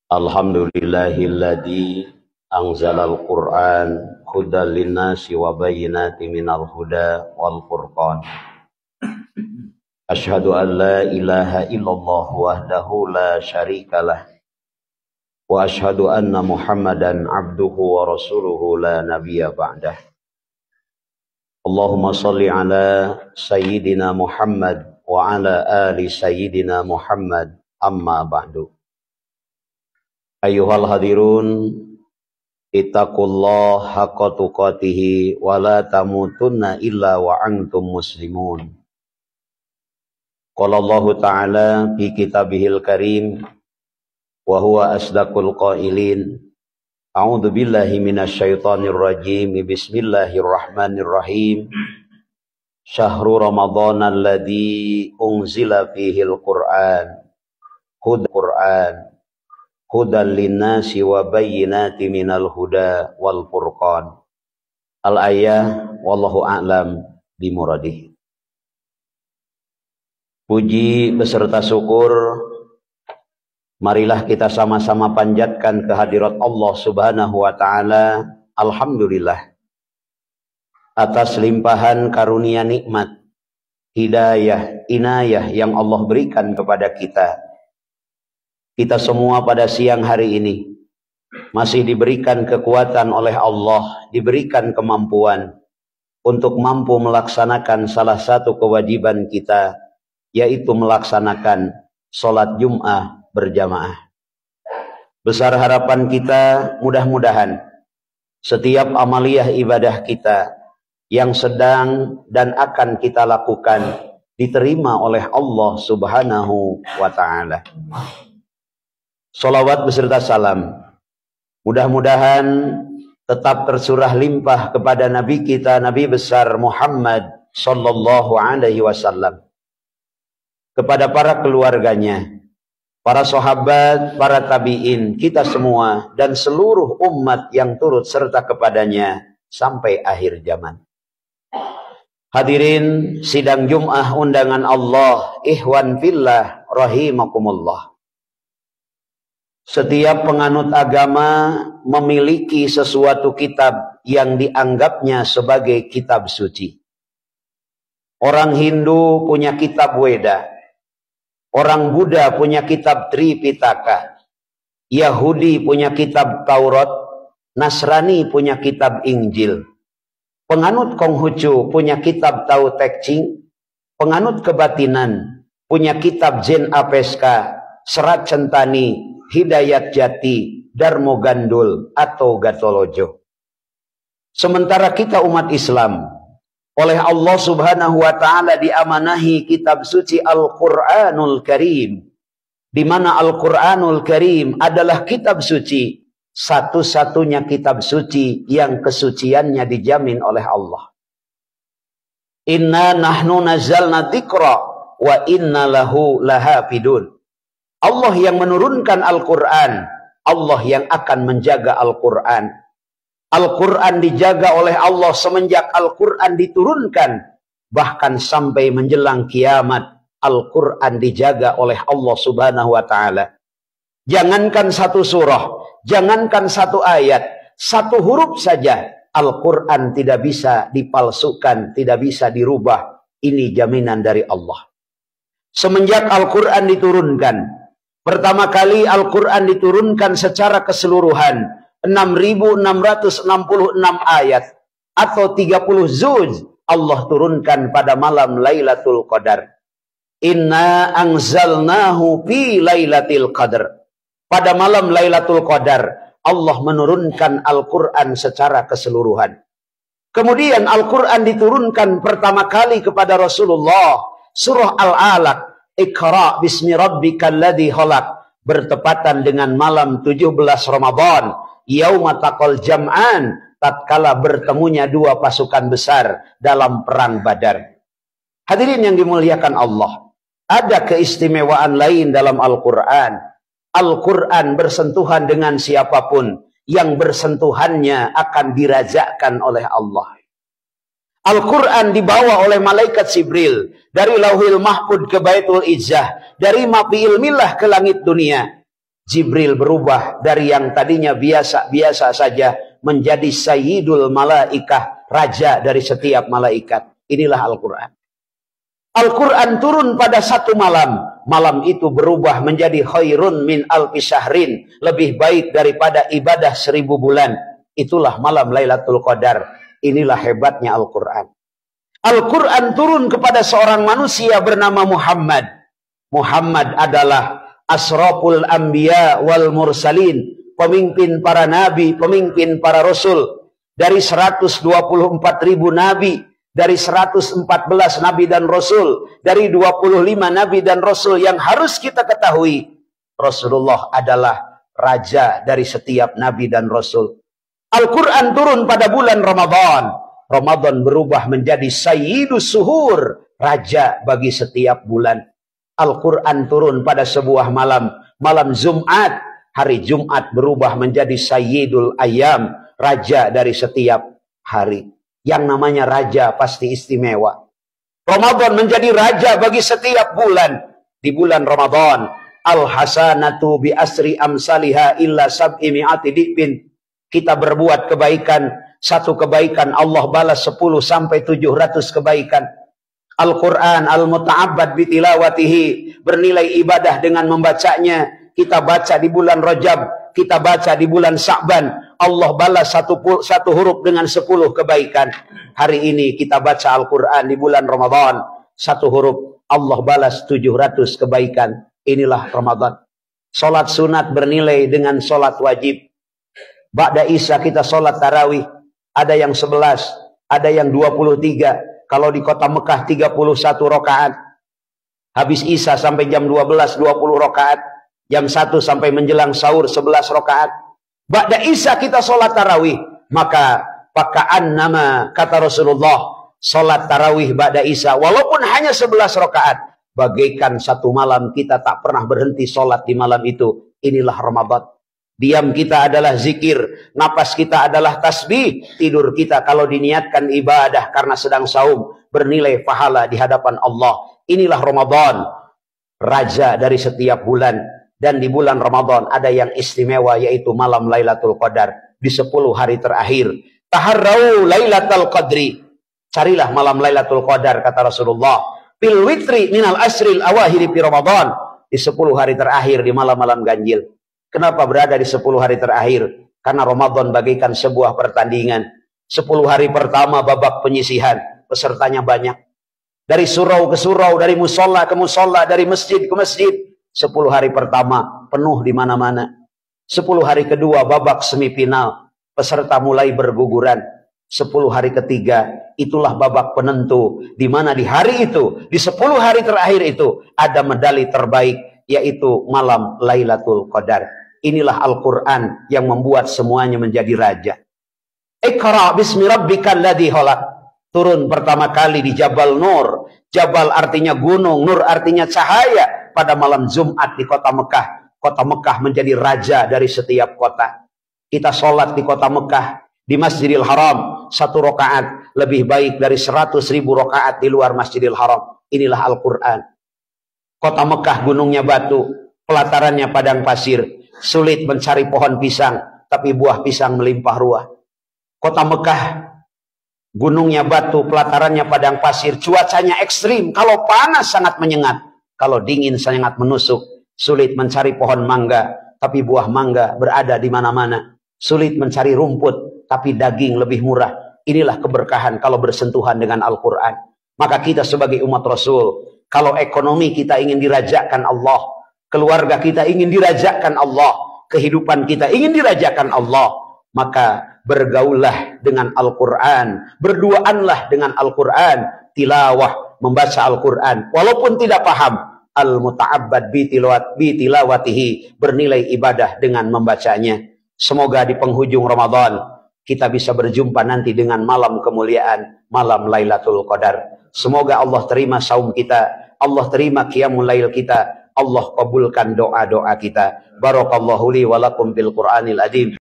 Alhamdulillahilladzi anzalal Qur'an hudan linnasi wa bayyinatin minal huda wal furqan. Asyhadu an la ilaha illallah wahdahu la syarikalah wa asyhadu anna Muhammadan abduhu wa rasuluhu la nabiyya ba'dah. Allahumma salli ala sayyidina Muhammad wa ala ali sayyidina Muhammad amma ba'du. Ayyuhal hadirun, ittaqullaha haqqa tuqatih wa la tamutunna illa wa antum muslimun. Qala Allah Ta'ala fi kitabihil karim wa huwa asdaqul qailin. A'udzu billahi minasyaitonir rajim. Bismillahirrahmanirrahim. Syahrul Ramadan alladzi unzila fihil Qur'an. Hudan linnasi wa bayyinatin minal huda wal furqan. Al-ayah wallahu a'lam bimuradih. Puji beserta syukur marilah kita sama-sama panjatkan kehadirat Allah Subhanahu wa taala. Alhamdulillah atas limpahan karunia nikmat, hidayah, inayah yang Allah berikan kepada kita. Kita semua pada siang hari ini masih diberikan kekuatan oleh Allah, diberikan kemampuan untuk mampu melaksanakan salah satu kewajiban kita, yaitu melaksanakan sholat Jum'ah berjamaah. Besar harapan kita mudah-mudahan setiap amaliyah ibadah kita yang sedang dan akan kita lakukan diterima oleh Allah Subhanahu wa ta'ala. Salawat beserta salam mudah-mudahan tetap tercurah limpah kepada Nabi kita, Nabi besar Muhammad sallallahu alaihi wasallam, kepada para keluarganya, para sahabat, para tabi'in, kita semua dan seluruh umat yang turut serta kepadanya sampai akhir zaman. Hadirin sidang Jum'ah undangan Allah, ikhwan fillah rahimakumullah. Setiap penganut agama memiliki sesuatu kitab yang dianggapnya sebagai kitab suci. Orang Hindu punya kitab Weda. Orang Buddha punya kitab Tripitaka. Yahudi punya kitab Taurat. Nasrani punya kitab Injil. Penganut Konghucu punya kitab Tao Te Ching. Penganut kebatinan punya kitab Zen Apeska, Serat Centani, Hidayat Jati, Darmo Gandul atau Gatolojo. Sementara kita umat Islam oleh Allah Subhanahu wa taala diamanahi kitab suci Al-Qur'anul Karim, di mana Al-Qur'anul Karim adalah kitab suci, satu-satunya kitab suci yang kesuciannya dijamin oleh Allah. Inna nahnu nazzalna dzikra wa inna lahu lahafidun. Allah yang menurunkan Al-Quran, Allah yang akan menjaga Al-Quran. Al-Quran dijaga oleh Allah semenjak Al-Quran diturunkan. Bahkan sampai menjelang kiamat, Al-Quran dijaga oleh Allah Subhanahu wa ta'ala. Jangankan satu surah, jangankan satu ayat, satu huruf saja, Al-Quran tidak bisa dipalsukan, tidak bisa dirubah. Ini jaminan dari Allah. Semenjak Al-Quran diturunkan, pertama kali Al-Quran diturunkan secara keseluruhan 6.666 ayat atau 30 juz Allah turunkan pada malam Lailatul Qadar. Inna anzalnahu fi Lailatul Qadar. Pada malam Lailatul Qadar Allah menurunkan Al-Quran secara keseluruhan. Kemudian Al-Quran diturunkan pertama kali kepada Rasulullah. Surah Al-Alaq, Iqra bismi rabbikal ladzi khalaq, bertepatan dengan malam 17 Ramadan, yauma taqal jam'an, tatkala bertemunya dua pasukan besar dalam perang Badar. Hadirin yang dimuliakan Allah, ada keistimewaan lain dalam Al-Qur'an. Al-Qur'an bersentuhan dengan siapapun yang bersentuhannya akan dirajakan oleh Allah. Al-Quran dibawa oleh malaikat Jibril dari Lauhil Mahfud ke Baitul Izzah, dari Mafi Ilmillah ke langit dunia. Jibril berubah dari yang tadinya biasa-biasa saja menjadi sayyidul malaikah, raja dari setiap malaikat. Inilah Al-Quran. Al-Quran turun pada satu malam. Malam itu berubah menjadi khairun min alfi syahrin, lebih baik daripada ibadah 1000 bulan. Itulah malam Lailatul Qadar. Inilah hebatnya Al-Quran. Al-Quran turun kepada seorang manusia bernama Muhammad. Muhammad adalah asraful anbiya wal mursalin, pemimpin para nabi, pemimpin para rasul. Dari 124.000 nabi, dari 114 nabi dan rasul, dari 25 nabi dan rasul yang harus kita ketahui, Rasulullah adalah raja dari setiap nabi dan rasul. Al-Quran turun pada bulan Ramadan. Ramadan berubah menjadi sayyidus suhur, raja bagi setiap bulan. Al-Quran turun pada sebuah malam, malam Jumat. Hari Jumat berubah menjadi sayyidul ayyam, raja dari setiap hari. Yang namanya raja pasti istimewa. Ramadan menjadi raja bagi setiap bulan. Di bulan Ramadan, al-hasanatu bi asri amsaliha illa sab'i mi'ati dipin. Kita berbuat kebaikan, satu kebaikan Allah balas 10 sampai 700 kebaikan. Al-Quran al-muta'abbad bitilawatihi, bernilai ibadah dengan membacanya. Kita baca di bulan Rajab, kita baca di bulan Sya'ban, Allah balas satu huruf dengan 10 kebaikan. Hari ini kita baca Al-Quran di bulan Ramadan, satu huruf Allah balas 700 kebaikan. Inilah Ramadan. Salat sunat bernilai dengan salat wajib. Ba'da Isya kita salat tarawih, ada yang 11, ada yang 23. Kalau di kota Mekah 31 rakaat. Habis Isya sampai jam 12, 20 rakaat. Jam 1 sampai menjelang sahur 11 rakaat. Ba'da Isya kita sholat tarawih. Maka pakaan nama kata Rasulullah, sholat tarawih ba'da Isya walaupun hanya 11 rakaat, bagaikan satu malam kita tak pernah berhenti sholat di malam itu. Inilah Ramadan. Diam kita adalah zikir, napas kita adalah tasbih, tidur kita kalau diniatkan ibadah karena sedang saum, bernilai pahala di hadapan Allah. Inilah Ramadan, raja dari setiap bulan. Dan di bulan Ramadan ada yang istimewa, yaitu malam Lailatul Qadar. Di 10 hari terakhir, taharrau Lailatul Qadri, carilah malam Lailatul Qadar kata Rasulullah. Fil witri minal asril awahiri fi Ramadan, di 10 hari terakhir, di malam-malam ganjil. Kenapa berada di 10 hari terakhir? Karena Ramadan bagaikan sebuah pertandingan. 10 hari pertama babak penyisihan, pesertanya banyak. Dari surau ke surau, dari musola ke musola, dari masjid ke masjid. 10 hari pertama penuh di mana-mana. 10 hari kedua babak semifinal, peserta mulai berguguran. 10 hari ketiga itulah babak penentu, di mana di hari itu, di 10 hari terakhir itu ada medali terbaik, yaitu malam Lailatul Qadar. Inilah Al-Quran yang membuat semuanya menjadi raja. Iqra bismi rabbikal ladzi khalaq. Turun pertama kali di Jabal Nur. Jabal artinya gunung, Nur artinya cahaya. Pada malam Jumat di kota Mekah. Kota Mekah menjadi raja dari setiap kota. Kita sholat di kota Mekah, di Masjidil Haram, 1 rakaat lebih baik dari 100.000 rakaat di luar Masjidil Haram. Inilah Al-Quran. Kota Mekah gunungnya batu, pelatarannya padang pasir. Sulit mencari pohon pisang, tapi buah pisang melimpah ruah. Kota Mekah gunungnya batu, pelatarannya padang pasir, cuacanya ekstrim. Kalau panas sangat menyengat, kalau dingin sangat menusuk. Sulit mencari pohon mangga, tapi buah mangga berada di mana-mana. Sulit mencari rumput, tapi daging lebih murah. Inilah keberkahan kalau bersentuhan dengan Al-Quran. Maka kita sebagai umat Rasul, kalau ekonomi kita ingin dirajakan Allah, keluarga kita ingin dirajakan Allah, kehidupan kita ingin dirajakan Allah, maka bergaullah dengan Al-Quran, berduaanlah dengan Al-Quran, tilawah, membaca Al-Quran, walaupun tidak paham, al-muta'abbad bitilawatihi, bernilai ibadah dengan membacanya. Semoga di penghujung Ramadan, kita bisa berjumpa nanti dengan malam kemuliaan, malam Lailatul Qadar. Semoga Allah terima saum kita, Allah terima qiyamul lail kita, Allah kabulkan doa-doa kita. Barakallahu li wa lakum bil Qur'anil azim.